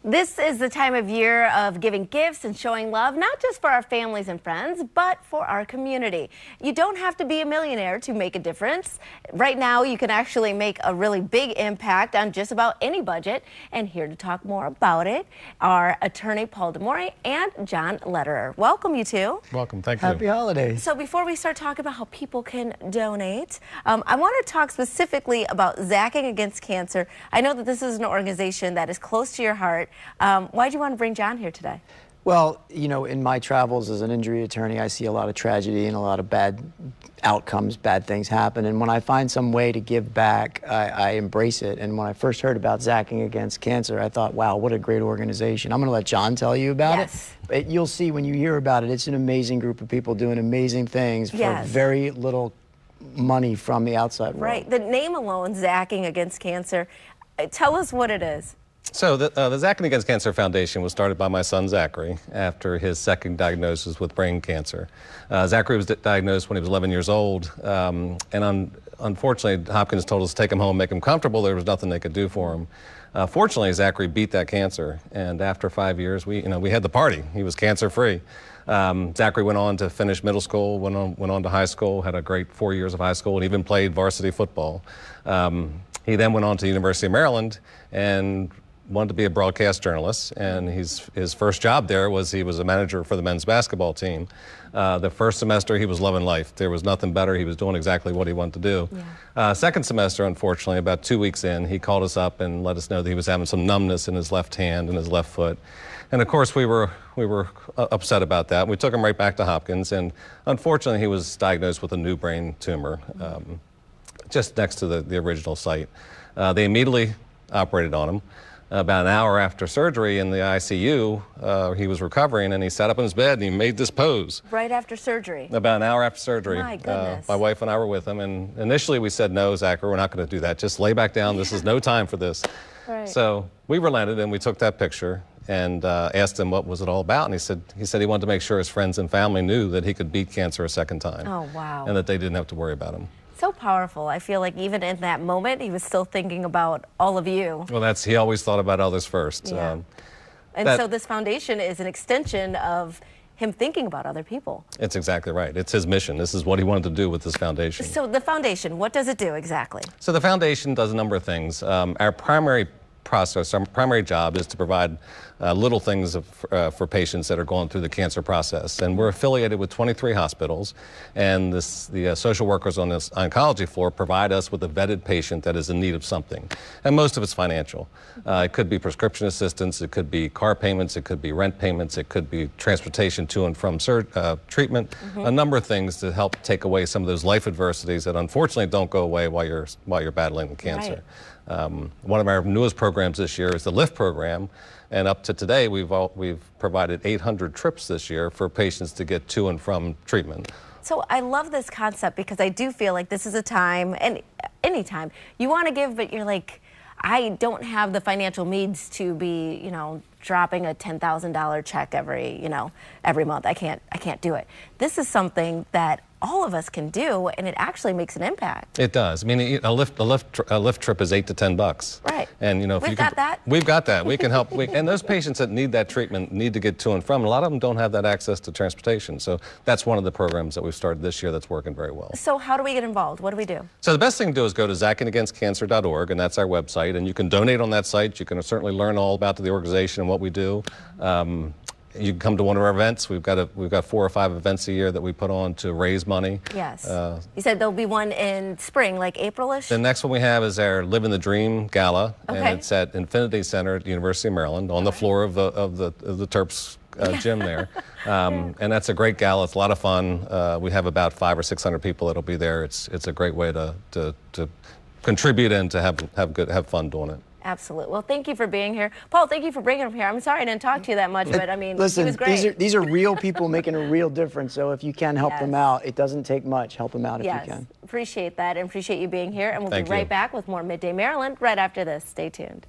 This is the time of year of giving gifts and showing love, not just for our families and friends, but for our community. You don't have to be a millionaire to make a difference. Right now, you can actually make a really big impact on just about any budget. And here to talk more about it are attorney Paul DeMore and John Lederer. Welcome, you two. Welcome. Thank you. Happy holidays. So before we start talking about how people can donate, I want to talk specifically about Zacking Against Cancer. I know that this is an organization that is close to your heart. Why do you want to bring John here today? Well, you know, in my travels as an injury attorney, I see a lot of tragedy and a lot of bad outcomes, bad things happen. And when I find some way to give back, I embrace it. And when I first heard about Zacking Against Cancer, I thought, wow, what a great organization. I'm going to let John tell you about it. But you'll see when you hear about it, it's an amazing group of people doing amazing things for very little money from the outside world. Right. The name alone, Zacking Against Cancer, tell us what it is. So the Zacking Against Cancer Foundation was started by my son Zachary after his second diagnosis with brain cancer. Zachary was diagnosed when he was 11 years old, and unfortunately Hopkins told us to take him home, make him comfortable. There was nothing they could do for him. Fortunately, Zachary beat that cancer, and after 5 years, we had the party. He was cancer-free. Zachary went on to finish middle school, went on to high school, had a great 4 years of high school, and even played varsity football. He then went on to the University of Maryland and wanted to be a broadcast journalist, and his first job there was he was a manager for the men's basketball team. The first semester he was loving life. There was nothing better. He was doing exactly what he wanted to do. Second semester, unfortunately, about 2 weeks in, he called us up and let us know that he was having some numbness in his left hand and his left foot. And of course we were upset about that. We took him right back to Hopkins, and unfortunately he was diagnosed with a new brain tumor just next to the original site. They immediately operated on him. About an hour after surgery in the ICU, he was recovering, and he sat up in his bed and he made this pose. Right after surgery? About an hour after surgery. My goodness. My wife and I were with him, and initially we said, no, Zachary, we're not going to do that. Just lay back down. This is no time for this. Right. So we relented, and we took that picture and asked him what was it all about, and he said he wanted to make sure his friends and family knew that he could beat cancer a second time. Oh, wow. And that they didn't have to worry about him. So powerful. I feel like even in that moment, he was still thinking about all of you. Well, he always thought about others first. Yeah. So this foundation is an extension of him thinking about other people. It's exactly right. It's his mission. This is what he wanted to do with this foundation. So the foundation, what does it do exactly? So the foundation does a number of things. Our primary job is to provide little things for patients that are going through the cancer process. And we're affiliated with 23 hospitals, and the social workers on this oncology floor provide us with a vetted patient that is in need of something. And most of it's financial. It could be prescription assistance, it could be car payments, it could be rent payments, it could be transportation to and from treatment, a number of things to help take away some of those life adversities that unfortunately don't go away while you're battling the cancer. Right. One of our newest programs this year is the LIFT program, and up to today we've provided 800 trips this year for patients to get to and from treatment. So I love this concept because I do feel like this is a time, and any time, you want to give, but you're like, I don't have the financial means to be, dropping a $10,000 check every month. I can't do it. This is something that all of us can do, and it actually makes an impact. It does. I mean, a lift trip is $8 to $10. Right. And we've got that. We've got that. We can help. And those patients that need that treatment need to get to and from. A lot of them don't have that access to transportation. So that's one of the programs that we've started this year that's working very well. So how do we get involved? What do we do? So the best thing to do is go to zackingagainstcancer.org, and that's our website. And you can donate on that site. You can certainly learn all about the organization and what we do. You can come to one of our events. We've got 4 or 5 events a year that we put on to raise money. Yes. You said there'll be one in spring, like April-ish? The next one we have is our Living the Dream Gala, and it's at Infinity Center at the University of Maryland on the floor of the Terps gym there. And that's a great gala. It's a lot of fun. We have about 500 or 600 people that'll be there. It's a great way to contribute and to have fun doing it. Absolutely. Well, thank you for being here. Paul, thank you for bringing him here. I'm sorry I didn't talk to you that much, but I mean, listen, he was great. These are real people making a real difference. So if you can help them out, it doesn't take much. Help them out if you can. Appreciate that, and appreciate you being here. And we'll be right back with more Midday Maryland right after this. Stay tuned.